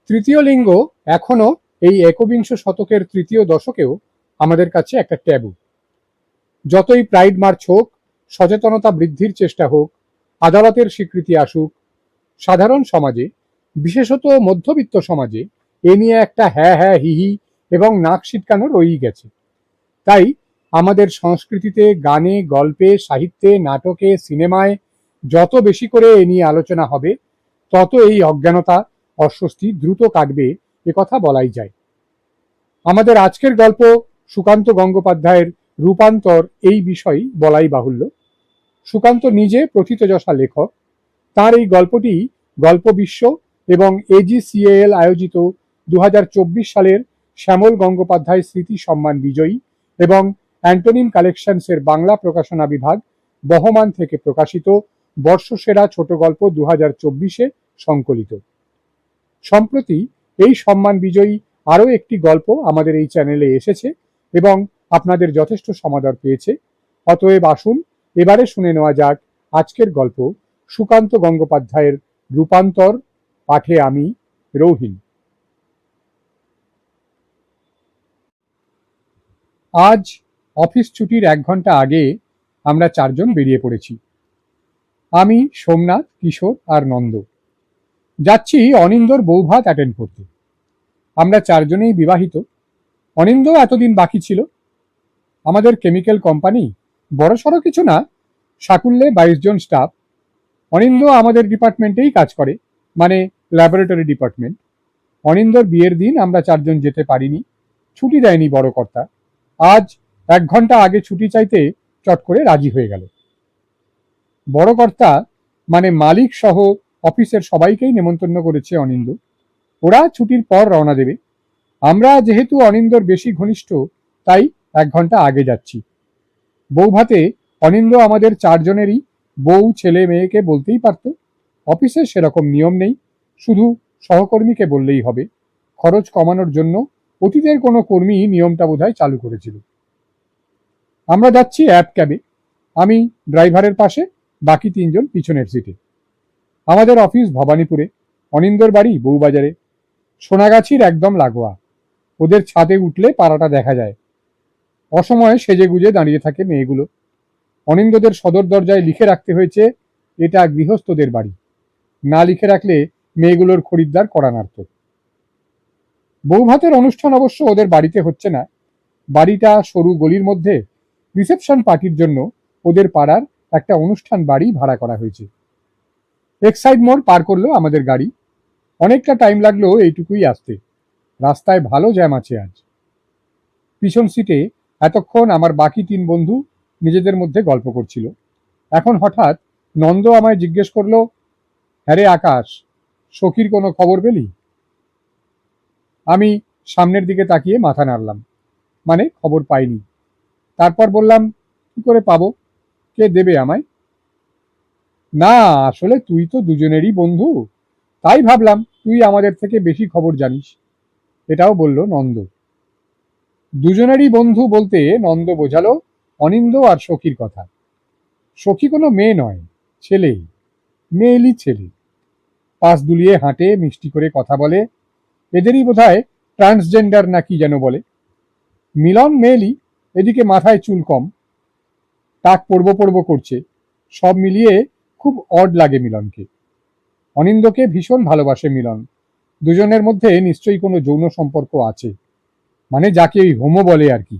তৃতীয় লিঙ্গ এখনো এই একবিংশ শতকের তৃতীয় দশকেও আমাদের কাছে একটা ট্যাবু। যতই প্রাইড মার্চ হোক, সচেতনতা বৃদ্ধির চেষ্টা হোক, আদালতের স্বীকৃতি আসুক, সাধারণ সমাজে, বিশেষত মধ্যবিত্ত সমাজে এ নিয়ে একটা হ্যাঁ হ্যাঁ হিহি এবং নাক সিটকানো রয়েই গেছে। তাই আমাদের সংস্কৃতিতে, গানে, গল্পে, সাহিত্যে, নাটকে, সিনেমায় যত বেশি করে এ নিয়ে আলোচনা হবে, তত এই অজ্ঞানতা, অস্বস্তি দ্রুত কাটবে, একথা বলাই যায়। আমাদের আজকের গল্প সুকান্ত গঙ্গোপাধ্যায়ের রূপান্তর এই বিষয় বলাই বাহুল্য। সুকান্ত নিজে প্রথিতযশা লেখক। তার এই গল্পটি গল্প বিশ্ব এবং এজিসিএএল আয়োজিত 2024 সালের শ্যামল গঙ্গোপাধ্যায় স্মৃতি সম্মান বিজয়ী এবং অ্যান্টোনিম কালেকশনসের বাংলা প্রকাশনা বিভাগ বহমান থেকে প্রকাশিত বর্ষসেরা ছোট গল্প 2024-এ সংকলিত। সম্প্রতি এই সম্মান বিজয়ী আরও একটি গল্প আমাদের এই চ্যানেলে এসেছে এবং আপনাদের যথেষ্ট সমাদর পেয়েছে। অতএব আসুন এবারে শুনে নেওয়া যাক আজকের গল্প, সুকান্ত গঙ্গোপাধ্যায়ের রূপান্তর, পাঠে আমি রৌহিন। আজ অফিস ছুটির 1 ঘন্টা আগে আমরা 4 জন বেরিয়ে পড়েছি। আমি, সোমনাথ, কিশোর আর নন্দ। যাচ্ছি অনিন্দর বৌভাত অ্যাটেন্ড করতে। আমরা 4 জনেই বিবাহিত। অনিন্দ এতদিন বাকি ছিল। আমাদের কেমিক্যাল কোম্পানি, বড়সড় কিছু না, সাকুল্যে 22 জন স্টাফ। অনিন্দ আমাদের ডিপার্টমেন্টেই কাজ করে, মানে ল্যাবরেটরি ডিপার্টমেন্ট। অনিন্দর বিয়ের দিন আমরা 4 জন যেতে পারিনি, ছুটি দেয়নি বড় কর্তা। আজ 1 ঘন্টা আগে ছুটি চাইতে চট করে রাজি হয়ে গেল। বড় কর্তা মানে মালিক সহ অফিসের সবাইকেই নেমন্তন্ন করেছে অনিন্দ। ওরা ছুটির পর রওনা দেবে। আমরা যেহেতু অনিন্দর বেশি ঘনিষ্ঠ, তাই 1 ঘন্টা আগে যাচ্ছি। বৌভাতে অনিন্দ আমাদের 4 জনেরই বউ, ছেলে, মেয়েকে বলতেই পারত। অফিসে সেরকম নিয়ম নেই, শুধু সহকর্মীকে বললেই হবে। খরচ কমানোর জন্য অতীতের কোনো কর্মী নিয়মটা বোধহয় চালু করেছিল। আমরা যাচ্ছি অ্যাপ ক্যাবে। আমি ড্রাইভারের পাশে, বাকি 3 জন পিছনের সিটে। আমাদের অফিস ভবানীপুরে, অনিন্দর বাড়ি বউবাজারে। সোনাগাছির একদম লাগোয়া। ওদের ছাদে উঠলে পাড়াটা দেখা যায়। অসময়ে সেজে গুজে দাঁড়িয়ে থাকে মেয়েগুলো। অনিন্দদের সদর দরজায় লিখে রাখতে হয়েছে, এটা গৃহস্থদের বাড়ি। না লিখে রাখলে মেয়েগুলোর খরিদ্দার করানার্থ। বৌভাতের অনুষ্ঠান অবশ্য ওদের বাড়িতে হচ্ছে না। বাড়িটা সরু গলির মধ্যে রিসেপশন পার্টির জন্য ওদের পাড়ার একটা অনুষ্ঠান বাড়ি ভাড়া করা হয়েছে। এক্সাইড মোড় পার করলো আমাদের গাড়ি। অনেকটা টাইম লাগলো এইটুকুই আসতে। রাস্তায় ভালো জ্যাম আছে আজ। পিছন সিটে এতক্ষণ আমার বাকি 3 বন্ধু নিজেদের মধ্যে গল্প করছিল। এখন হঠাৎ নন্দ আমায় জিজ্ঞেস করলো, হ্যাঁ রে আকাশ, সখীর কোনো খবর পেলি? আমি সামনের দিকে তাকিয়ে মাথা নাড়লাম, মানে খবর পাইনি। তারপর বললাম, কি করে পাবো, কে দেবে আমায়? না, আসলে তুই তো দুজনেরই বন্ধু, তাই ভাবলাম তুই আমাদের থেকে বেশি খবর জানিস। এটাও বলল নন্দ। দুজনেরই বন্ধু বলতে নন্দ বোঝালো অনিন্দ আর সখীর কথা। সখী কোনো মেয়ে নয়, ছেলে, মেয়েলি ছেলে। পাশ দুলিয়ে হাঁটে, মিষ্টি করে কথা বলে। এদেরই বোধহয় ট্রান্সজেন্ডার না কি যেন বলে। মিলন মেয়েলি, এদিকে মাথায় চুল কম, টাক পড়বো পড়বো করছে। সব মিলিয়ে খুব অড লাগে মিলনকে। অনিন্দকে ভীষণ ভালোবাসে মিলন। দুজনের মধ্যে নিশ্চয়ই কোনো যৌন সম্পর্ক আছে, মানে যাকে ওই হোমো বলে আর কি।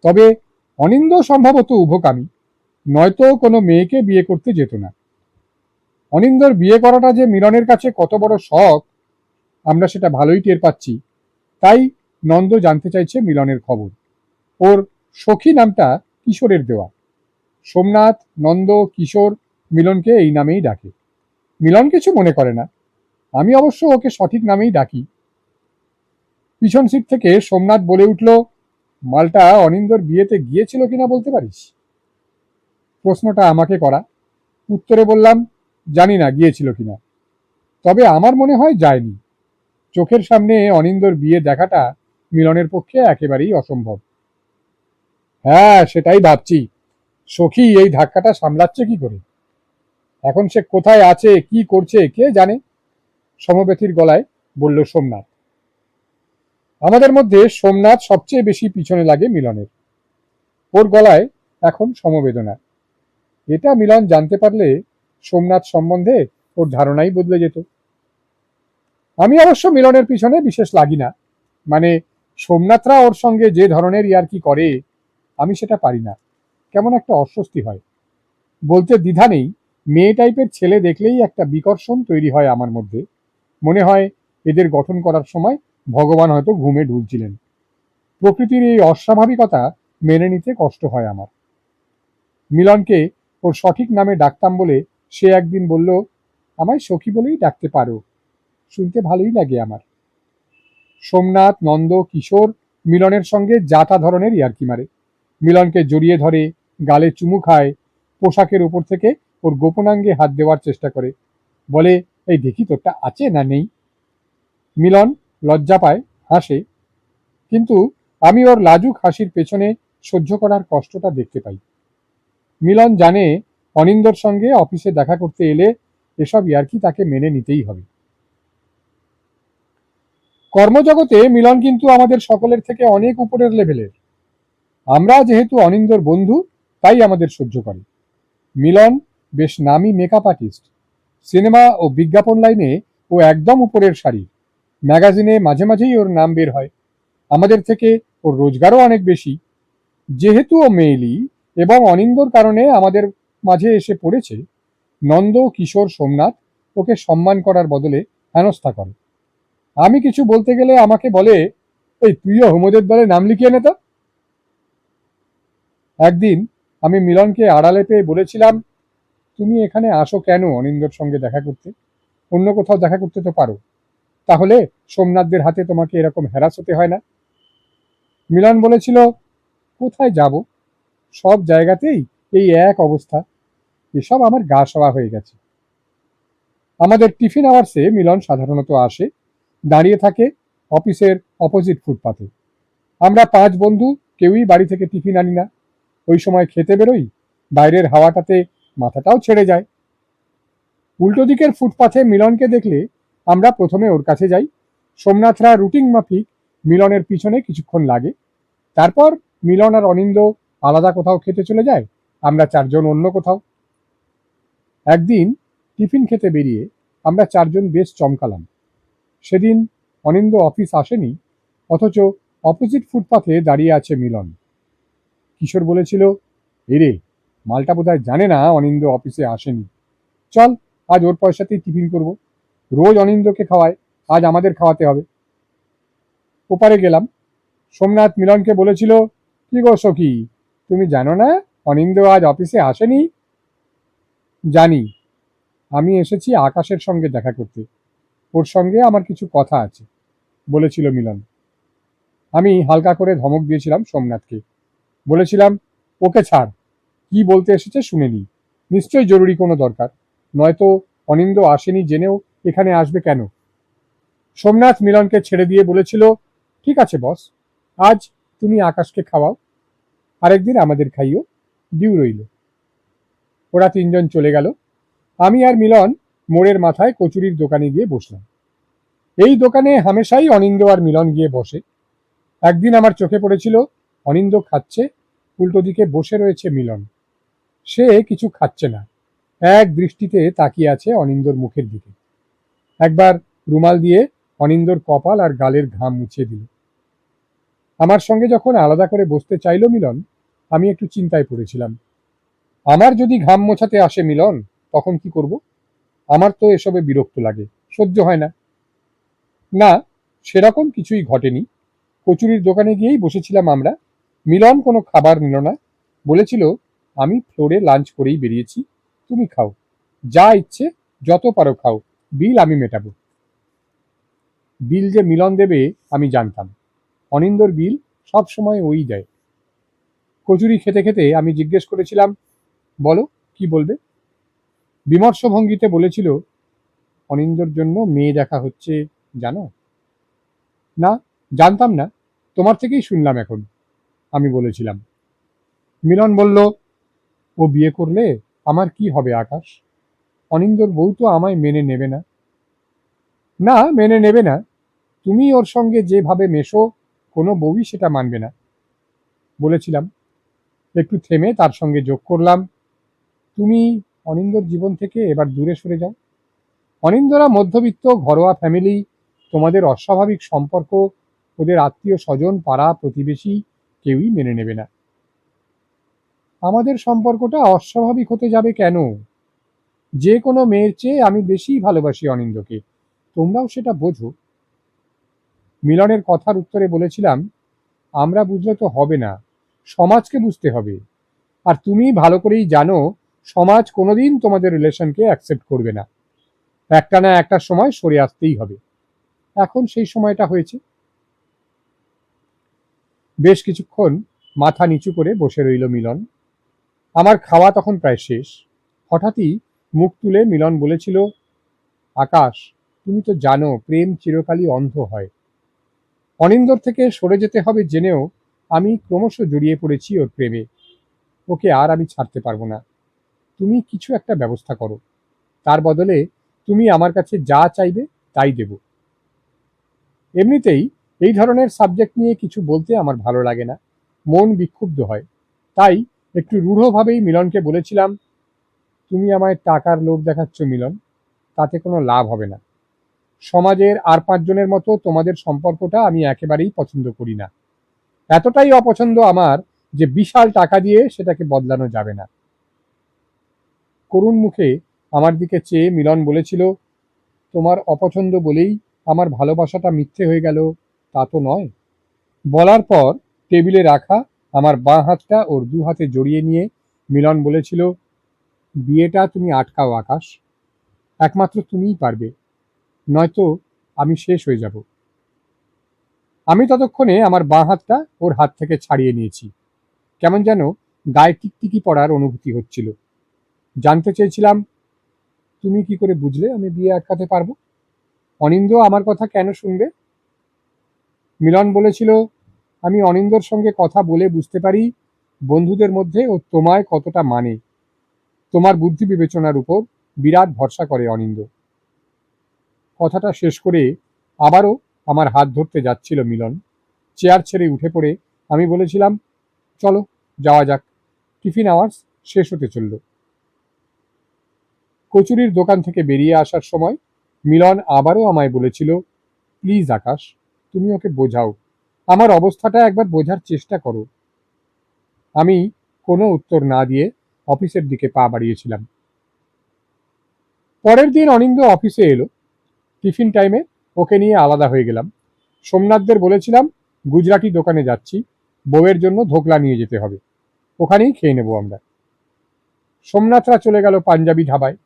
তবে অনিন্দ সম্ভবত উভকামী, নয়তো কোনো মেয়েকে বিয়ে করতে যেত না। অনিন্দর বিয়ে করাটা যে মিলনের কাছে কত বড় শখ, আমরা সেটা ভালোই টের পাচ্ছি। তাই নন্দ জানতে চাইছে মিলনের খবর। ওর সখী নামটা কিশোরের দেওয়া। সোমনাথ, নন্দ, কিশোর মিলনকে এই নামেই ডাকে। মিলন কিছু মনে করে না। আমি অবশ্য ওকে সঠিক নামেই ডাকি। পিছন সিট থেকে সোমনাথ বলে উঠল, মালটা অনিন্দর বিয়েতে গিয়েছিল কিনা বলতে পারিস? প্রশ্নটা আমাকে করা। উত্তরে বললাম, জানি না গিয়েছিল কিনা, তবে আমার মনে হয় যায়নি। চোখের সামনে অনিন্দর বিয়ে দেখাটা মিলনের পক্ষে একেবারেই অসম্ভব। হ্যাঁ, সেটাই ভাবছি। সখী এই ধাক্কাটা সামলাচ্ছে কি করে? এখন সে কোথায় আছে, কি করছে কে জানে। সমব্যথীর গলায় বলল সোমনাথ। আমাদের মধ্যে সোমনাথ সবচেয়ে বেশি পিছনে লাগে মিলনের। ওর গলায় এখন সমবেদনা। এটা মিলন জানতে পারলে সোমনাথ সম্বন্ধে ওর ধারণাই বদলে যেত। আমি অবশ্য মিলনের পিছনে বিশেষ লাগি না, মানে সোমনাথরা ওর সঙ্গে যে ধরনের ইয়ার্কি করে আমি সেটা পারি না, কেমন একটা অস্বস্তি হয়। বলতে দ্বিধা নেই, মেয়ে টাইপের ছেলে দেখলেই একটা বিকর্ষণ তৈরি হয় আমার মধ্যে। মনে হয় এদের গঠন করার সময় ভগবান হয়তো ঘুমে ঢুলছিলেন। প্রকৃতির এই অস্বাভাবিকতা মেনে নিতে কষ্ট হয় আমার। মিলনকে ওর সঠিক নামে ডাকতাম বলে সে একদিন বলল, আমায় সখী বলেই ডাকতে পারো, শুনতে ভালোই লাগে আমার। সোমনাথ, নন্দ, কিশোর মিলনের সঙ্গে যাতা ধরনের ইয়ার্কি মারে। মিলনকে জড়িয়ে ধরে, গালে চুমু খায়, পোশাকের উপর থেকে ওর গোপনাঙ্গে হাত দেওয়ার চেষ্টা করে, বলে, এই দেখি তোরটা আছে না নেই। মিলন লজ্জা পায়, হাসে, কিন্তু আমি ওর লাজুক হাসির পেছনে সহ্য করার কষ্টটা দেখতে পাই। মিলন জানে অনিন্দর সঙ্গে অফিসে দেখা করতে এলে এসব ইয়ার্কি তাকে মেনে নিতেই হবে। কর্মজগতে মিলন কিন্তু আমাদের সকলের থেকে অনেক উপরের লেভেলের। আমরা যেহেতু অনিন্দর বন্ধু, তাই আমাদের সহ্য করে। মিলন বেশ নামি মেকআপ আর্টিস্ট। সিনেমা ও বিজ্ঞাপন লাইনে ও একদম উপরের সারি। ম্যাগাজিনে মাঝে মাঝেই ওর নাম বের হয়। আমাদের থেকে ওর রোজগারও অনেক বেশি। যেহেতু ও মেয়েলি এবং অনিন্দর কারণে আমাদের মাঝে এসে পড়েছে, নন্দ, কিশোর, সোমনাথ ওকে সম্মান করার বদলে হেনস্থা করে। আমি কিছু বলতে গেলে আমাকে বলে, এই তুইও হোমোদের দলে নাম লিখিয়ে নে তো। একদিন আমি মিলনকে আড়ালে পেয়ে বলেছিলাম, তুমি এখানে আসো কেন অনিন্দর সঙ্গে দেখা করতে? অন্য কোথাও দেখা করতে তো পারো, তাহলে সোমনাথদের হাতে তোমাকে এরকম হ্যারাস হতে হয় না। মিলন বলেছিল, কোথায় যাব, সব জায়গাতেই এই এক অবস্থা, এসব আমার গা সওয়া হয়ে গেছে। আমাদের টিফিন আওয়ার্সে মিলন সাধারণত আসে, দাঁড়িয়ে থাকে অফিসের অপোজিট ফুটপাথে। আমরা 5 বন্ধু কেউই বাড়ি থেকে টিফিন আনি না। ওই সময় খেতে বেরোই, বাইরের হাওয়াটাতে মাথাটাও ছেড়ে যায়। উল্টো দিকের ফুটপাথে মিলনকে দেখলে আমরা প্রথমে ওর কাছে যাই। সোমনাথরা রুটিন মাফিক মিলনের পিছনে কিছুক্ষণ লাগে, তারপর মিলন আর অনিন্দ আলাদা কোথাও খেতে চলে যায়, আমরা 4 জন অন্য কোথাও। একদিন টিফিন খেতে বেরিয়ে আমরা 4 জন বেশ চমকালাম। সেদিন অনিন্দ অফিস আসেনি, অথচ অপোজিট ফুটপাথে দাঁড়িয়ে আছে মিলন। কিশোর বলেছিল, এরে, মালটা বোধহয় জানে না অনিন্দ অফিসে আসেনি, চল আজ ওর পয়সাতেই টিফিন করব, রোজ অনিন্দকে খাওয়ায়, আজ আমাদের খাওয়াতে হবে। ওপারে গেলাম। সোমনাথ মিলনকে বলেছিল, কি গো সখী, তুমি জানো না অনিন্দ আজ অফিসে আসেনি? জানি, আমি এসেছি আকাশের সঙ্গে দেখা করতে, ওর সঙ্গে আমার কিছু কথা আছে, বলেছিল মিলন। আমি হালকা করে ধমক দিয়েছিলাম সোমনাথকে, বলেছিলাম, ওকে ছাড়, কি বলতে এসেছে শুনে নি, নিশ্চয়ই জরুরি কোনো দরকার, নয়তো অনিন্দ আসেনি জেনেও এখানে আসবে কেন? সোমনাথ মিলনকে ছেড়ে দিয়ে বলেছিল, ঠিক আছে বস, আজ তুমি আকাশকে খাওয়াও, আরেকদিন আমাদের খাইও, ডিউ রইল। ওরা 3 জন চলে গেল। আমি আর মিলন মোড়ের মাথায় কচুরির দোকানে গিয়ে বসলাম। এই দোকানে হামেশাই অনিন্দ আর মিলন গিয়ে বসে। একদিন আমার চোখে পড়েছিল অনিন্দ খাচ্ছে, উল্টো দিকে বসে রয়েছে মিলন। সে কিছু খাচ্ছে না, এক দৃষ্টিতে তাকিয়ে আছে অনিন্দর মুখের দিকে। একবার রুমাল দিয়ে অনিন্দর কপাল আর গালের ঘাম মুছিয়ে দিল। আমার সঙ্গে যখন আলাদা করে বসতে চাইল মিলন, আমি একটু চিন্তায় পড়েছিলাম। আমার যদি ঘাম মোছাতে আসে মিলন, তখন কি করব? আমার তো এসবে বিরক্ত লাগে, সহ্য হয় না। না, সেরকম কিছুই ঘটেনি। কচুরির দোকানে গিয়েই বসেছিলাম আমরা। মিলন কোনো খাবার নিল না, বলেছিল, আমি ফ্লোরে লাঞ্চ করেই বেরিয়েছি, তুমি খাও, যা ইচ্ছে যত পারো খাও, বিল আমি মেটাবো। বিল যে মিলন দেবে আমি জানতাম, অনিন্দর বিল সব সময় ওই দেয়। কচুরি খেতে খেতে আমি জিজ্ঞেস করেছিলাম, বলো কি বলবে? বিমর্ষ ভঙ্গিতে বলেছিল, অনিন্দর জন্য মেয়ে দেখা হচ্ছে, জানো? না, জানতাম না, তোমার থেকেই শুনলাম এখন, আমি বলেছিলাম। মিলন বলল, ও বিয়ে করলে আমার কি হবে আকাশ? অনিন্দর বউ তো আমায় মেনে নেবে না। না, মেনে নেবে না, তুমি ওর সঙ্গে যেভাবে মেশো কোনো বউই সেটা মানবে না। বলেছিলাম। একটু থেমে তার সঙ্গে যোগ করলাম, তুমি অনিন্দর জীবন থেকে এবার দূরে সরে যাও। অনিন্দরা মধ্যবিত্ত ঘরোয়া ফ্যামিলি, তোমাদের অস্বাভাবিক সম্পর্ক ওদের আত্মীয় স্বজন পাড়া প্রতিবেশী কেউই মেনে নেবে না। আমাদের সম্পর্কটা অস্বাভাবিক হতে যাবে কেন? যে কোনো মেয়ের চেয়ে আমি বেশি ভালোবাসি অনিন্দকে, তোমরাও সেটা বোঝো। মিলনের কথার উত্তরে বলেছিলাম, আমরা বুঝলে তো হবে না, সমাজকে বুঝতে হবে। আর তুমি ভালো করেই জানো সমাজ কোনোদিন তোমাদের রিলেশনকে অ্যাকসেপ্ট করবে না। একটা না একটা সময় সরে আসতেই হবে। এখন সেই সময়টা হয়েছে। বেশ কিছুক্ষণ মাথা নিচু করে বসে রইল মিলন। আমার খাওয়া তখন প্রায় শেষ। হঠাৎই মুখ তুলে মিলন বলেছিল, আকাশ, তুমি তো জানো প্রেম চিরকালই অন্ধ হয়। অনিন্দর থেকে সরে যেতে হবে জেনেও আমি ক্রমশ জড়িয়ে পড়েছি ওর প্রেমে। ওকে আর আমি ছাড়তে পারবো না। তুমি কিছু একটা ব্যবস্থা করো। তার বদলে তুমি আমার কাছে যা চাইবে তাই দেব। এমনিতেই এই ধরনের সাবজেক্ট নিয়ে কিছু বলতে আমার ভালো লাগে না, মন বিক্ষুব্ধ হয়। তাই একটু রূঢ়ভাবেই মিলনকে বলেছিলাম, তুমি আমায় টাকার লোভ দেখাচ্ছ মিলন, তাতে কোনো লাভ হবে না। সমাজের আর 5 জনের মতো তোমাদের সম্পর্কটা আমি একেবারেই পছন্দ করি না। এতটাই অপছন্দ আমার যে বিশাল টাকা দিয়ে সেটাকে বদলানো যাবে না। করুণ মুখে আমার দিকে চেয়ে মিলন বলেছিল, তোমার অপছন্দ বলেই আমার ভালোবাসাটা মিথ্যে হয়ে গেল তা তো নয়। বলার পর টেবিলে রাখা আমার বাঁ হাতটা ওর দু হাতে জড়িয়ে নিয়ে মিলন বলেছিল, বিয়েটা তুমি আটকাও আকাশ, একমাত্র তুমিই পারবে, নয়তো আমি শেষ হয়ে যাব। আমি ততক্ষণে আমার বাঁ হাতটা ওর হাত থেকে ছাড়িয়ে নিয়েছি। কেমন যেন গায়ে টিকটিকি পড়ার অনুভূতি হচ্ছিল। জানতে চেয়েছিলাম, তুমি কি করে বুঝলে আমি বিয়ে আটকাতে পারবো? অনিন্দ আমার কথা কেন শুনবে? মিলন বলেছিল, আমি অনিন্দর সঙ্গে কথা বলে বুঝতে পারি বন্ধুদের মধ্যে ও তোমায় কতটা মানে। তোমার বুদ্ধি বিবেচনার উপর বিরাট ভরসা করে অনিন্দ। কথাটা শেষ করে আবারও আমার হাত ধরতে যাচ্ছিল মিলন। চেয়ার ছেড়ে উঠে পড়ে আমি বলেছিলাম, চলো যাওয়া যাক, টিফিন আওয়ার্স শেষ হতে চলল। কচুরির দোকান থেকে বেরিয়ে আসার সময় মিলন আবারও আমায় বলেছিল, প্লিজ আকাশ, তুমি ওকে বোঝাও, আমার অবস্থাটা একবার বোঝার চেষ্টা করো। আমি কোনো উত্তর না দিয়ে অফিসের দিকে পা বাড়িয়েছিলাম। পরের দিন অনিন্দ অফিসে এলো। টিফিন টাইমে ওকে নিয়ে আলাদা হয়ে গেলাম। সোমনাথদের বলেছিলাম গুজরাটি দোকানে যাচ্ছি, বউয়ের জন্য ধোকলা নিয়ে যেতে হবে, ওখানেই খেয়ে নেবো আমরা। সোমনাথরা চলে গেল পাঞ্জাবি ধাবায়।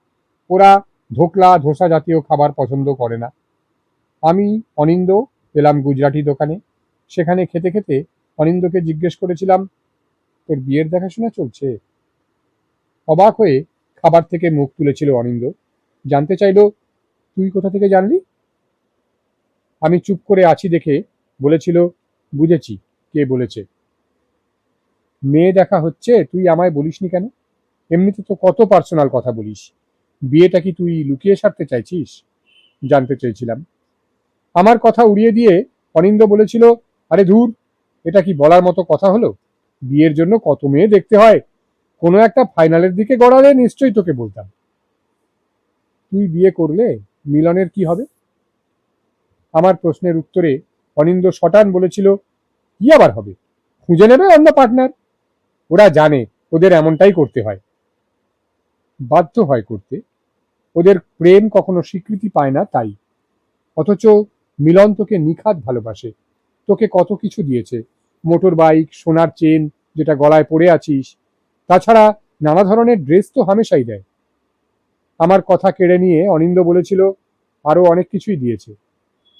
ওরা ধোকলা ধোসা জাতীয় খাবার পছন্দ করে না। আমি অনিন্দ এলাম গুজরাটি দোকানে। সেখানে খেতে খেতে অনিন্দকে জিজ্ঞেস করেছিলাম, তোর বিয়ের দেখাশোনা চলছে? অবাক হয়ে খাবার থেকে মুখ তুলেছিল অনিন্দ। জানতে চাইল, তুই কোথা থেকে জানলি? আমি চুপ করে আছি দেখে বলেছিল, বুঝেছি কে বলেছে। মেয়ে দেখা হচ্ছে, তুই আমায় বলিসনি কেন? এমনিতে তো কত পার্সোনাল কথা বলিস, বিয়েটা কি তুই লুকিয়ে সারতে চাইছিস? জানতে চেয়েছিলাম। আমার কথা উড়িয়ে দিয়ে অনিন্দ বলেছিল, আরে ধুর, এটা কি বলার মতো কথা হলো? বিয়ের জন্য কত মেয়ে দেখতে হয়, কোনো একটা ফাইনালের দিকে গড়ালে নিশ্চয়ই তোকে বলতাম। তুই বিয়ে করলে মিলনের কি হবে? আমার প্রশ্নের উত্তরে অনিন্দ শটান বলেছিল, কি আবার হবে, খুঁজে নেবে অন্য পার্টনার। ওরা জানে ওদের এমনটাই করতে হয়, বাধ্য হয় করতে। ওদের প্রেম কখনো স্বীকৃতি পায় না তাই। অথচ মিলন তোকে নিখাত ভালোবাসে, তোকে কত কিছু দিয়েছে, মোটর বাইক, সোনার চেন যেটা গলায় পরে আছিস, তাছাড়া নানা ধরনের ড্রেস তো হামেশাই দেয়। আমার কথা কেড়ে নিয়ে অনিন্দ বলেছিল, আরো অনেক কিছুই দিয়েছে।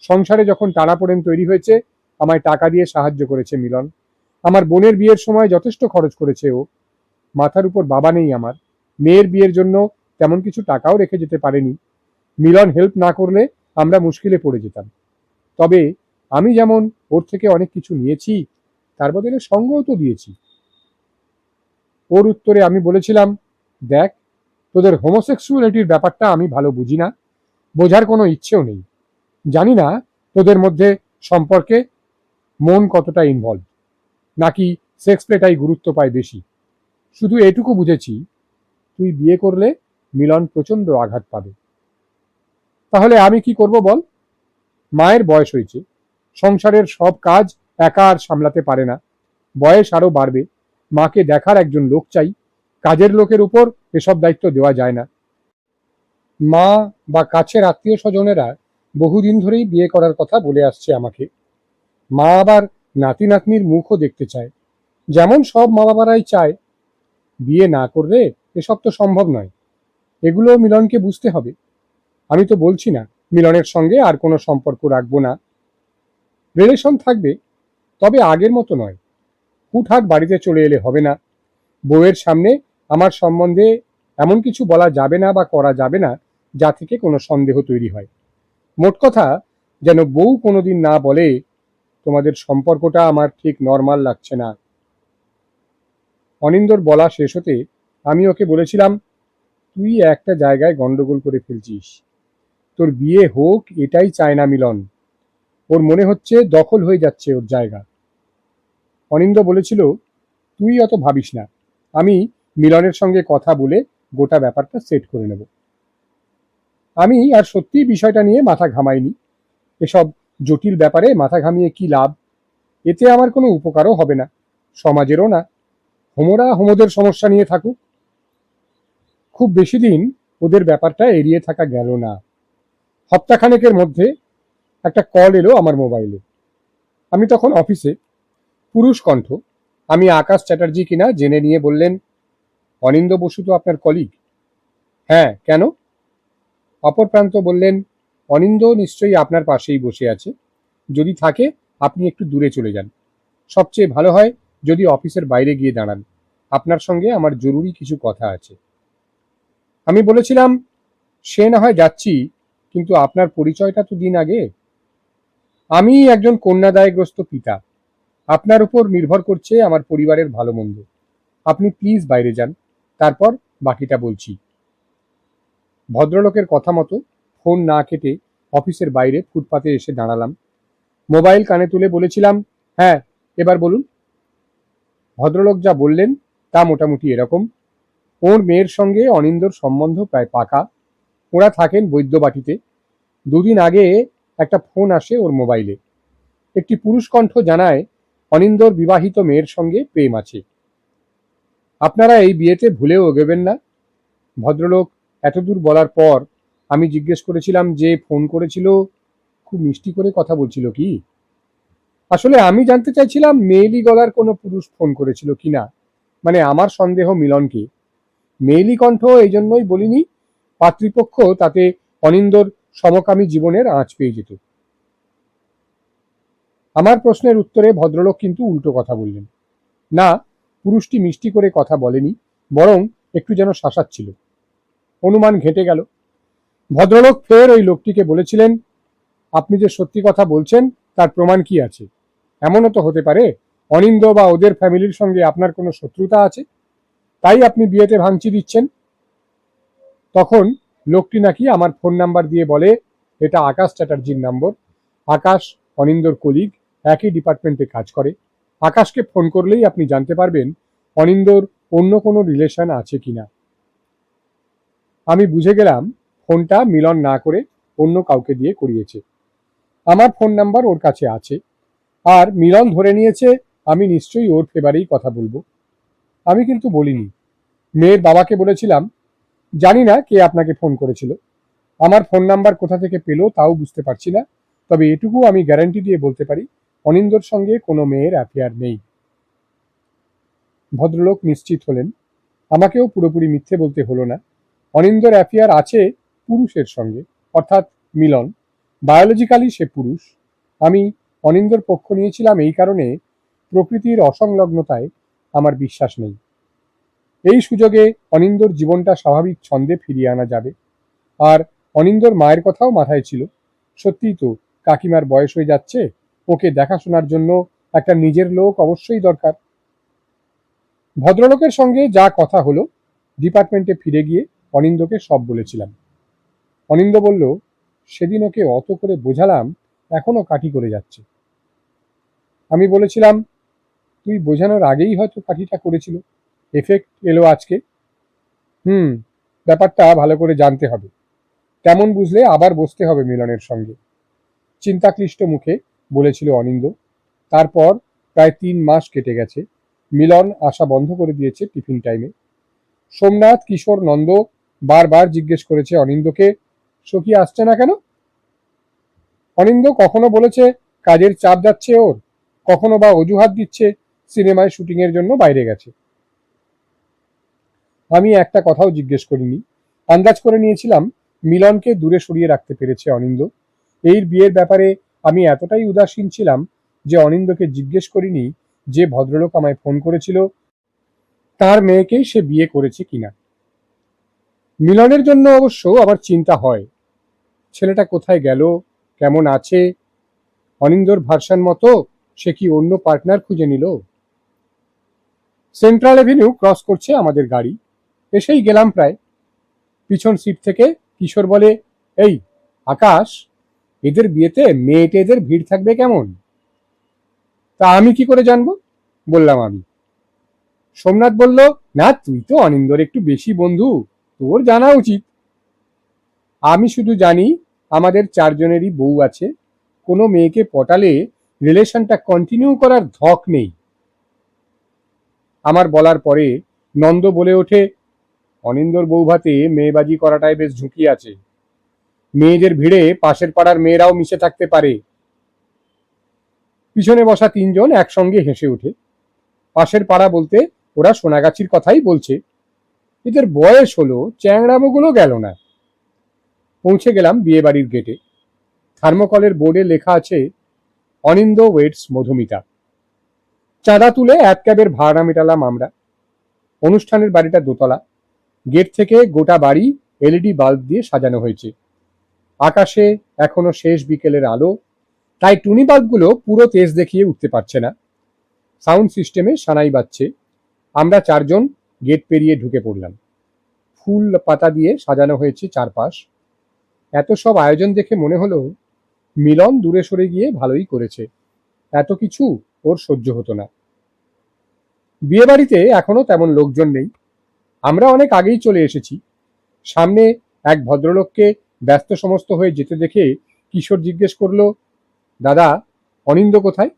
সংসারে যখন টানাপোড়েন তৈরি হয়েছে আমায় টাকা দিয়ে সাহায্য করেছে মিলন। আমার বোনের বিয়ের সময় যথেষ্ট খরচ করেছে ও। মাথার উপর বাবা নেই আমার, মেয়ের বিয়ের জন্য তেমন কিছু টাকাও রেখে যেতে পারেনি। মিলন হেল্প না করলে আমরা মুশকিলে পড়ে যেতাম। তবে আমি যেমন ওর থেকে অনেক কিছু নিয়েছি, তার বদলে সঙ্গও তো দিয়েছি। ওর উত্তরে আমি বলেছিলাম, দেখ, তোদের হোমোসেক্সুয়ালিটির ব্যাপারটা আমি ভালো বুঝি না, বোঝার কোনো ইচ্ছেও নেই। জানি না তোদের মধ্যে সম্পর্কে মন কতটা ইনভলভ, নাকি সেক্স প্লেটাই গুরুত্ব পায় বেশি। শুধু এটুকু বুঝেছি, তুই বিয়ে করলে মিলন প্রচন্ড আঘাত পাবে। তাহলে আমি কি করব বল? মায়ের বয়স হয়েছে, সংসারের সব কাজ একা আর সামলাতে পারে না, বয়স আরো বাড়বে, মাকে দেখার একজন লোক চাই, কাজের লোকের উপর এসব দায়িত্ব দেওয়া যায় না। মা বা কাছের আত্মীয় স্বজনেরা বহুদিন ধরেই বিয়ে করার কথা বলে আসছে আমাকে। মা আবার নাতি নাতনির মুখও দেখতে চায়, যেমন সব মা বাবারাই চায়। বিয়ে না করলে এসব তো সম্ভব নয়, এগুলো মিলনকে বুঝতে হবে। আমি তো বলছি না মিলনের সঙ্গে আর কোনো সম্পর্ক রাখবো না, রিলেশন থাকবে, তবে আগের মতো নয়। হুটহাট বাড়িতে চলে এলে হবে না, বউয়ের সামনে আমার সম্বন্ধে এমন কিছু বলা যাবে না বা করা যাবে না যা থেকে কোনো সন্দেহ তৈরি হয়। মোট কথা, যেন বউ কোনোদিন না বলে তোমাদের সম্পর্কটা আমার ঠিক নর্মাল লাগছে না। অনিন্দর বলা শেষ হতে আমি ওকে বলেছিলাম, তুই একটা জায়গায় গন্ডগোল করে ফেলছিস। তোর বিয়ে হোক এটাই চায় না মিলন, ওর মনে হচ্ছে দখল হয়ে যাচ্ছে ওর জায়গা। অনিন্দ বলেছিল, তুই অত ভাবিস না, আমি মিলনের সঙ্গে কথা বলে গোটা ব্যাপারটা সেট করে নেব। আমি আর সত্যি বিষয়টা নিয়ে মাথা ঘামাইনি। এসব জটিল ব্যাপারে মাথা ঘামিয়ে কি লাভ? এতে আমার কোনো উপকারও হবে না, সমাজেরও না। হোমরা হোমদের সমস্যা নিয়ে থাকুক। খুব বেশি দিন ওদের ব্যাপারটা এড়িয়ে থাকা গেল না। সপ্তাহখানেকের মধ্যে একটা কল এলো আমার মোবাইলে। আমি তখন অফিসে। পুরুষ কণ্ঠ। আমি আকাশ চ্যাটার্জি কিনা জেনে নিয়ে বললেন, অনিন্দ বসু তো আপনার কলিগ? হ্যাঁ, কেন? অপর প্রান্ত বললেন, অনিন্দ নিশ্চয়ই আপনার পাশেই বসে আছে, যদি থাকে আপনি একটু দূরে চলে যান। সবচেয়ে ভালো হয় যদি অফিসের বাইরে গিয়ে দাঁড়ান, আপনার সঙ্গে আমার জরুরি কিছু কথা আছে। আমি বলেছিলাম, সে না হয় যাচ্ছি, কিন্তু আপনার পরিচয়টা তো দিন আগে। আমি একজন কন্যাদায়গ্রস্ত পিতা, আপনার উপর নির্ভর করছে আমার পরিবারের ভালো মন্দ। আপনি প্লিজ বাইরে যান, তারপর বাকিটা বলছি। ভদ্রলোকের কথা মতো ফোন না কেটে অফিসের বাইরে ফুটপাতে এসে দাঁড়ালাম। মোবাইল কানে তুলে বলেছিলাম, হ্যাঁ এবার বলুন। ভদ্রলোক যা বললেন তা মোটামুটি এরকম, ওর মেয়ের সঙ্গে অনিন্দর সম্বন্ধ প্রায় পাকা, ওরা থাকেন বৈদ্যবাটিতে। দুদিন আগে একটা ফোন আসে ওর মোবাইলে। একটি পুরুষ কণ্ঠ জানায়, অনিন্দর বিবাহিত মেয়ের সঙ্গে প্রেম আছে। আপনারা এই বিয়েতে ভুলেও এগোবেন না। ভদ্রলোক এতদূর বলার পর আমি জিজ্ঞেস করেছিলাম, যে ফোন করেছিল খুব মিষ্টি করে কথা বলছিল কি? আসলে আমি জানতে চাইছিলাম মেয়েলি গলার কোনো পুরুষ ফোন করেছিল কিনা, মানে আমার সন্দেহ মিলনকে। মেয়েলি কণ্ঠ এই জন্যই বলিনি, পাত্রীপক্ষ তাতে অনিন্দর সমকামী জীবনের আঁচ পেয়ে যেত। আমার প্রশ্নের উত্তরে ভদ্রলোক কিন্তু উল্টো কথা বললেন। না, পুরুষটি মিষ্টি করে কথা বলেনি, বরং একটু যেন শাসাচ্ছিল। অনুমান ঘেঁটে গেল। ভদ্রলোক ফের ওই লোকটিকে বলেছিলেন, আপনি যে সত্যি কথা বলছেন তার প্রমাণ কি আছে? এমনও তো হতে পারে অনিন্দ বা ওদের ফ্যামিলির সঙ্গে আপনার কোনো শত্রুতা আছে, তাই আপনি বিয়েতে ভাঙচি দিচ্ছেন। তখন লোকটি নাকি আমার ফোন নাম্বার দিয়ে বলে, এটা আকাশ চ্যাটার্জির নম্বর। আকাশ অনিন্দর কলিগ, একই ডিপার্টমেন্টে কাজ করে। আকাশকে ফোন করলেই আপনি জানতে পারবেন অনিন্দর অন্য কোনো রিলেশন আছে কিনা। আমি বুঝে গেলাম ফোনটা মিলন না করে অন্য কাউকে দিয়ে করিয়েছে। আমার ফোন নাম্বার ওর কাছে আছে, আর মিলন ধরে নিয়েছে আমি নিশ্চয়ই ওর ফেভারেই কথা বলবো। আমি কিন্তু বলিনি। মেয়ের বাবাকে বলেছিলাম, জানি না কে আপনাকে ফোন করেছিল, আমার ফোন নাম্বার কোথা থেকে পেলো তাও বুঝতে পারছি না, তবে এটুকু আমি গ্যারান্টি দিয়ে বলতে পারি অনিন্দর সঙ্গে কোনো মেয়ের অ্যাফেয়ার নেই। ভদ্রলোক নিশ্চিত হলেন। আমাকেও পুরোপুরি মিথ্যে বলতে হলো না। অনিন্দর অ্যাফেয়ার আছে পুরুষের সঙ্গে, অর্থাৎ মিলন। বায়োলজিক্যালি সে পুরুষ। আমি অনিন্দর পক্ষ নিয়েছিলাম এই কারণে, প্রকৃতির অসংলগ্নতায় আমার বিশ্বাস নেই। এই সুযোগে অনিন্দর জীবনটা স্বাভাবিক ছন্দে ফিরিয়ে আনা যাবে। আর অনিন্দর মায়ের কথাও মাথায় ছিল। সত্যিই তো কাকিমার বয়স হয়ে যাচ্ছে, ওকে দেখাশোনার জন্য একটা নিজের লোক অবশ্যই দরকার। ভদ্রলোকের সঙ্গে যা কথা হলো, ডিপার্টমেন্টে ফিরে গিয়ে অনিন্দকে সব বলেছিলাম। অনিন্দ বলল, সেদিন ওকে অত করে বোঝালাম, এখনো কাঠি করে যাচ্ছে। আমি বলেছিলাম, তুই বোঝানোর আগেই হয়তো কাঠিটা করেছিল, এফেক্ট এলো আজকে। হুম, ব্যাপারটা ভালো করে জানতে হবে। তেমন বুঝলে আবার বসতে হবে মিলনের সঙ্গে, চিন্তাক্লিষ্ট মুখে বলেছিল অনিন্দ। তারপর প্রায় 3 মাস কেটে গেছে। মিলন আসা বন্ধ করে দিয়েছে টিফিন টাইমে। সোমনাথ, কিশোর, নন্দ বারবার জিজ্ঞেস করেছে অনিন্দকে, সখী আসছে না কেন? অনিন্দ কখনো বলেছে কাজের চাপ যাচ্ছে ওর, কখনো বা অজুহাত দিচ্ছে সিনেমায় শুটিং এর জন্য বাইরে গেছে। আমি একটা কথাও জিজ্ঞেস করিনি। আন্দাজ করে নিয়েছিলাম মিলনকে দূরে সরিয়ে রাখতে পেরেছে অনিন্দ। এই বিয়ের ব্যাপারে আমি এতটাই উদাসীন ছিলাম যে অনিন্দকে জিজ্ঞেস করিনি যে ভদ্রলোক আমায় ফোন করেছিল তার মেয়েকেই সে বিয়ে করেছে কিনা। মিলনের জন্য অবশ্য আমার চিন্তা হয়, ছেলেটা কোথায় গেল, কেমন আছে। অনিন্দর ভার্সন মতো সে কি অন্য পার্টনার খুঁজে নিল? সেন্ট্রাল এভিনিউ ক্রস করছে আমাদের গাড়ি। এসেই গেলাম প্রায়। পিছন সিট থেকে কিশোর বলে, এই আকাশ, এদের বিয়েতে মেয়েটেদের ভিড় থাকবে কেমন? তা আমি কি করে জানবো, বললাম আমি। সোমনাথ বলল, না তুই তো অনিন্দর একটু বেশি বন্ধু, তোর জানা উচিত। আমি শুধু জানি আমাদের 4জনেরই বউ আছে, কোনো মেয়েকে পটালে রিলেশনটা কন্টিনিউ করার ধক নেই। আমার বলার পরে নন্দ বলে ওঠে, অনিন্দর বউ ভাতে মেয়েবাজি করাটাই বেশ ঝুঁকি আছে। মেয়েদের ভিড়ে পাশের পাড়ার মেয়েরাও মিশে থাকতে পারে। পিছনে বসা 3জন একসঙ্গে হেসে ওঠে। পাশের পাড়া বলতে ওরা সোনাগাছির কথাই বলছে। এদের বয়স হলো, চ্যাংড়ামোগুলো গেল না। পৌঁছে গেলাম বিয়ে বাড়ির গেটে। থার্মোকলের বোর্ডে লেখা আছে, অনিন্দ ওয়েটস মধুমিতা। চাঁদা তুলে এক ক্যাবের ভাড়া মেটালাম আমরা। অনুষ্ঠানের বাড়িটা দোতলা। গেট থেকে গোটা বাড়ি এলইডি বাল্ব দিয়ে সাজানো হয়েছে। আকাশে এখনো শেষ বিকেলের আলো, তাই টুনি বাল্বগুলো পুরো তেজ দেখিয়ে উঠতে পারছে না। সাউন্ড সিস্টেমে সানাই বাজছে। আমরা 4জন গেট পেরিয়ে ঢুকে পড়লাম। ফুল পাতা দিয়ে সাজানো হয়েছে চারপাশ। এত সব আয়োজন দেখে মনে হলো মিলন দূরে সরে গিয়ে ভালোই করেছে। এত কিছু ওর সহ্য হতো না। বিয়ে বাড়িতে এখনো তেমন লোকজন নেই। আমরা অনেক আগেই চলে এসেছি। সামনে এক ভদ্রলোককে ব্যস্ত সমস্ত হয়ে যেতে দেখে কিশোর জিজ্ঞেস করলো, দাদা অনিন্দ কোথায়?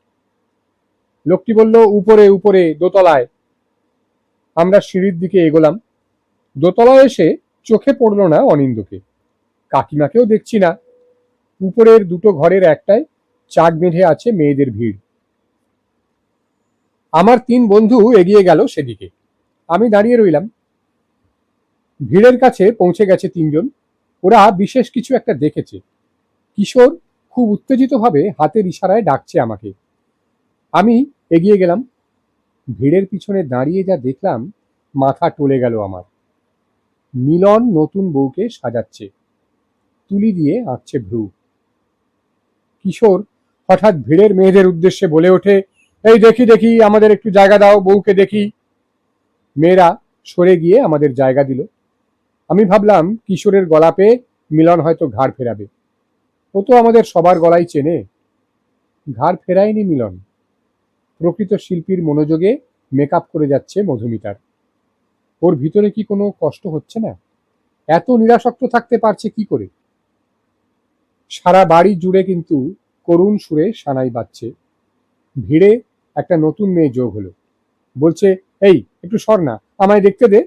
লোকটি বলল, উপরে উপরে দোতলায়। আমরা সিঁড়ির দিকে এগোলাম। দোতলায় এসে চোখে পড়লো না অনিন্দকে, কাকিমাকেও দেখছি না। উপরের দুটো ঘরের একটায় চাক বেঁধে আছে মেয়েদের ভিড়। আমার 3 বন্ধু এগিয়ে গেল সেদিকে। আমি দাঁড়িয়ে রইলাম। ভিড়ের কাছে পৌঁছে গেছে 3জন। ওরা বিশেষ কিছু একটা দেখেছে। কিশোর খুব উত্তেজিতভাবে হাতের ইশারায় ডাকছে আমাকে। আমি এগিয়ে গেলাম। ভিড়ের পিছনে দাঁড়িয়ে যা দেখলাম, মাথা টলে গেল আমার। মিলন নতুন বউকে সাজাচ্ছে, তুলি দিয়ে আঁকছে ভ্রু। কিশোর হঠাৎ ভিড়ের মেয়েদের উদ্দেশ্যে বলে ওঠে, এই দেখি দেখি, আমাদের একটু জায়গা দাও, বউকে দেখি। মেয়েরা সরে গিয়ে আমাদের জায়গা দিল। আমি ভাবলাম কিশোরের গলা পেয়ে মিলন হয়তো ঘাড় ফেরাবে। ও তো আমাদের সবার গলাই চেনে। ঘাড় ফেরায়নি মিলন। প্রকৃত শিল্পীর মনোযোগে মেকআপ করে যাচ্ছে মধুমিতার। ওর ভিতরে কি কোনো কষ্ট হচ্ছে না? এত নিরাসক্ত থাকতে পারছে কি করে? সারা বাড়ি জুড়ে কিন্তু করুণ সুরে সানাই বাজছে। ভিড়ে একটা নতুন মেয়ে যোগ হলো। বলছে, এই একটু সর না, আমায় দেখতে দে।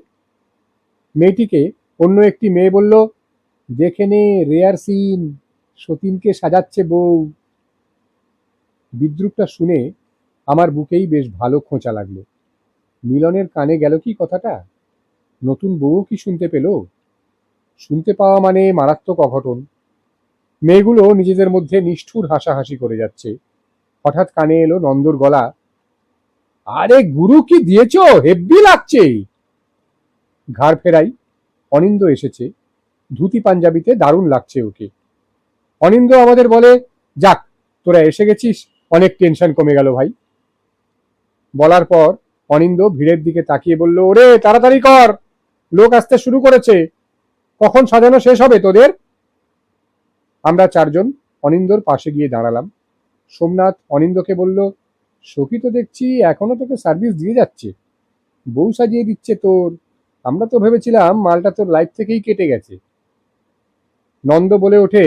মেয়েটিকে অন্য একটি মেয়ে বলল, দেখে নে, রেয়ার সিন, সতীনকে সাজাচ্ছে বউ। বিদ্রুপটা শুনে আমার বুকেই বেশ ভালো খোঁচা লাগলো। মিলনের কানে গেল কি কথাটা? নতুন বউ কি শুনতে পেল? শুনতে পাওয়া মানে মারাত্মক অঘটন। মেয়েগুলো নিজেদের মধ্যে নিষ্ঠুর হাসাহাসি করে যাচ্ছে। হঠাৎ কানে এলো নন্দর গলা, আরে গুরু কি দিয়েছো, হেব্বি লাগছে। ঘাড় ফেরাই। অনিন্দ এসেছে, ধুতি পাঞ্জাবিতে দারুণ লাগছে ওকে। অনিন্দ আমাদের বলে, যাক তোরা এসে গেছিস, অনেক টেনশন কমে গেল ভাই। বলার পর অনিন্দ ভিড়ের দিকে তাকিয়ে বলল, ওরে তাড়াতাড়ি কর, লোক আসতে শুরু করেছে, কখন সাজানো শেষ হবে তোদের? আমরা 4জন অনিন্দর পাশে গিয়ে দাঁড়ালাম। সোমনাথ অনিন্দকে বলল, সখী তো দেখছি এখনো তোকে সার্ভিস দিয়ে যাচ্ছে, বউ সাজিয়ে দিচ্ছে তোর। আমরা তো ভেবেছিলাম মালটা তোর লাইফ থেকেই কেটে গেছে। নন্দ বলে ওঠে,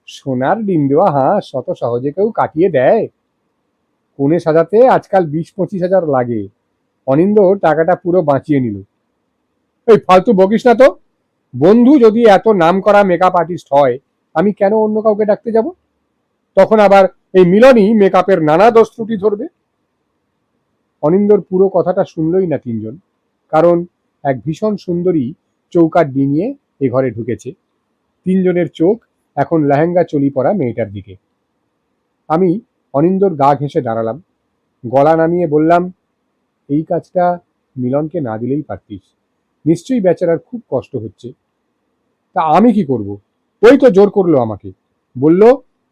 সোনার ডিম দেওয়া হাঁস অত সহজে কেউ কাটিয়ে দেয়? কোণে সাজাতে আজকাল 20-25 হাজার লাগে। অনিন্দ টাকাটা পুরো বাঁচিয়ে নিল। এই ফালতু বকিস না তো। বন্ধু যদি এত নাম করা মেকআপ আর্টিস্ট হয়, আমি কেন অন্য কাউকে ডাকতে যাব? তখন আবার এই মিলনই মেকআপের নানা দোষ ত্রুটি ধরবে। অনিন্দর পুরো কথাটা শুনলই না তিনজন, কারণ এক ভীষণ সুন্দরী চৌকাট ডিঙিয়ে এ ঘরে ঢুকেছে। তিনজনের চোখ এখন লেহেঙ্গা চলি পরা মেয়েটার দিকে। আমি অনিন্দর গা ঘেঁষে দাঁড়ালাম, গলা নামিয়ে বললাম, এই কাজটা মিলনকে না দিলেই পারতিস, নিশ্চয়ই বেচারার খুব কষ্ট হচ্ছে। তা আমি কি করব? ওই তো জোর করলো আমাকে, বলল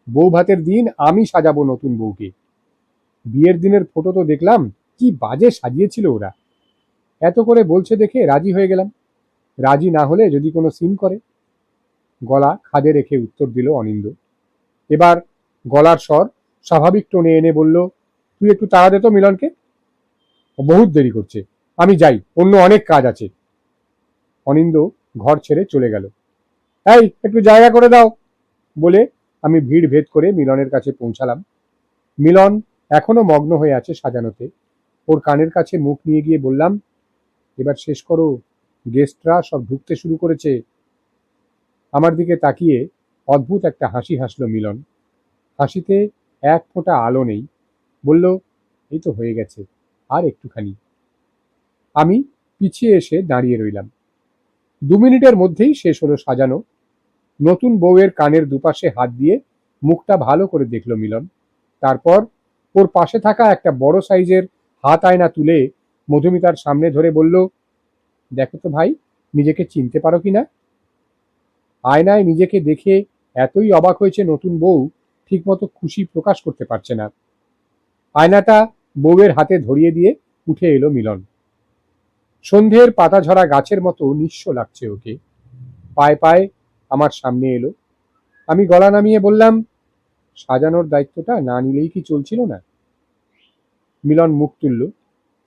বউ ভাতের দিন আমি সাজাবো নতুন বউকে। বিয়ের দিনের ফটো তো দেখলাম, কি বাজে সাজিয়েছিল ওরা। এত করে বলছে দেখে রাজি হয়ে গেলাম, রাজি না হলে যদি কোনো সিন করে। গলা খাদে রেখে উত্তর দিল অনিন্দ। এবার গলার স্বর স্বাভাবিক টোনে এনে বলল, তুই একটু তাড়া দে তো মিলনকে, বহুত দেরি করছে, আমি যাই, অন্য অনেক কাজ আছে। অনিন্দ ঘর ছেড়ে চলে গেল। এই একটু জায়গা করে দাও বলে আমি ভিড় ভেদ করে মিলনের কাছে পৌঁছালাম। মিলন এখনো মগ্ন হয়ে আছে সাজানোতে। ওর কানের কাছে মুখ নিয়ে গিয়ে বললাম, এবার শেষ করো, গেস্টরা সব ঢুকতে শুরু করেছে। আমার দিকে তাকিয়ে অদ্ভুত একটা হাসি হাসল মিলন। হাসিতে এক ফোঁটা আলো নেই। বলল, এই তো হয়ে গেছে, আর একটুখানি। আমি পিছিয়ে এসে দাঁড়িয়ে রইলাম। 2 মিনিটের মধ্যেই শেষ হলো সাজানো। নতুন বউয়ের কানের দুপাশে হাত দিয়ে মুখটা ভালো করে দেখল মিলন। তারপর ওর পাশে থাকা একটা বড় সাইজের হাত আয়না তুলে মধুমিতার সামনে ধরে বলল, দেখো তো ভাই, নিজেকে চিনতে পারো কিনা? আয়নায় নিজেকে দেখে এতই অবাক হয়েছে নতুন বউ, ঠিকমতো খুশি প্রকাশ করতে পারছে না। আয়নাটা বউয়ের হাতে ধরিয়ে দিয়ে উঠে এলো মিলন। সন্ধ্যের পাতা ঝরা গাছের মতো নিঃস্ব লাগছে ওকে। পায়ে পায়ে আমার সামনে এলো। আমি গলা নামিয়ে বললাম, সাজানোর দায়িত্বটা না নিলেই কি চলছিল না? মিলন মুখ তুলল,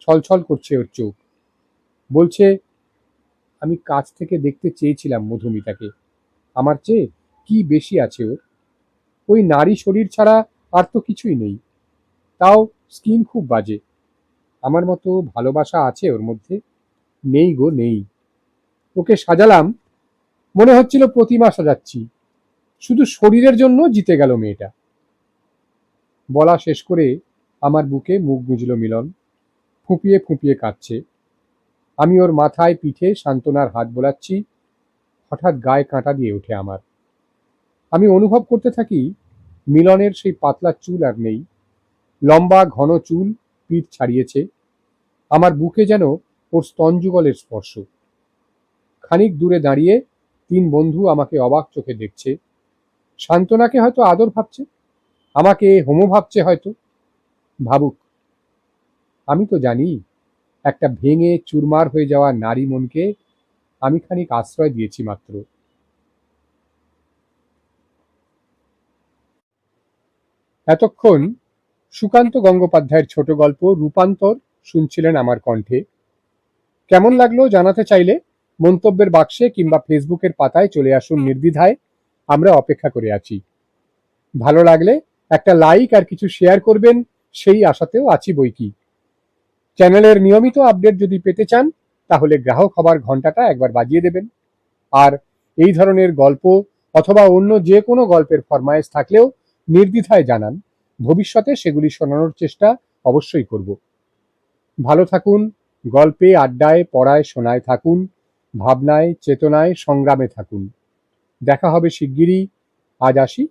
ছলছল করছে ওর চোখ। বলছে, আমি কাছ থেকে দেখতে চেয়েছিলাম মধুমিতাকে, আমার চেয়ে কি বেশি আছে ওর। ওই নারী শরীর ছাড়া আর তো কিছুই নেই, তাও স্কিন খুব বাজে। আমার মতো ভালোবাসা আছে ওর মধ্যে? নেই গো, নেই। ওকে সাজালাম, মনে হচ্ছিল প্রতিমা সাজাচ্ছি। শুধু শরীরের জন্য জিতে গেল মেয়েটা। বলা শেষ করে আমার বুকে মুখ গুঁজল মিলন, ফুঁপিয়ে ফুঁপিয়ে কাঁদছে। আমি ওর মাথায় পিঠে সান্ত্বনার হাত বোলাচ্ছি। হঠাৎ গায়ে কাঁটা দিয়ে ওঠে আমার। আমি অনুভব করতে থাকি মিলনের সেই পাতলা চুল আর নেই, লম্বা ঘন চুল পিঠ ছাড়িয়েছে। আমার বুকে যেন ওর স্তনযুগলের স্পর্শ। খানিক দূরে দাঁড়িয়ে 3 বন্ধু আমাকে অবাক চোখে দেখছে। সান্ত্বনাকে হয়তো আদর ভাবছে, আমাকে হোমো ভাবছে হয়তো। ভাবুক, আমি তো জানি একটা ভেঙে চুরমার হয়ে যাওয়া নারী মনকে আমি খানিক আশ্রয় দিয়েছি মাত্র। এতক্ষণ সুকান্ত গঙ্গোপাধ্যায়ের ছোট গল্প রূপান্তর শুনছিলেন আমার কণ্ঠে। কেমন লাগলো জানাতে চাইলে মন্তব্যের বাক্সে কিংবা ফেসবুকের পাতায় চলে আসুন নির্দ্বিধায়, আমরা অপেক্ষা করে আছি। ভালো লাগলে একটা লাইক আর কিছু শেয়ার করবেন, সেই আশাতেও আছি বইকি। চ্যানেলের নিয়মিত আপডেট যদি পেতে চান, তাহলে গ্রাহক হবার ঘন্টাটা একবার বাজিয়ে দেবেন। আর এই ধরনের গল্প অথবা অন্য যে কোনো গল্পের ফরমায়েশ থাকলেও নির্দ্বিধায় জানান, ভবিষ্যতে সেগুলি শোনানোর চেষ্টা অবশ্যই করব। ভালো থাকুন, গল্পে, আড্ডায়, পড়ায়, শোনায় থাকুন, ভাবনায়, চেতনায়, সংগ্রামে থাকুন। দেখা হবে শিগগিরই। আজ আসি,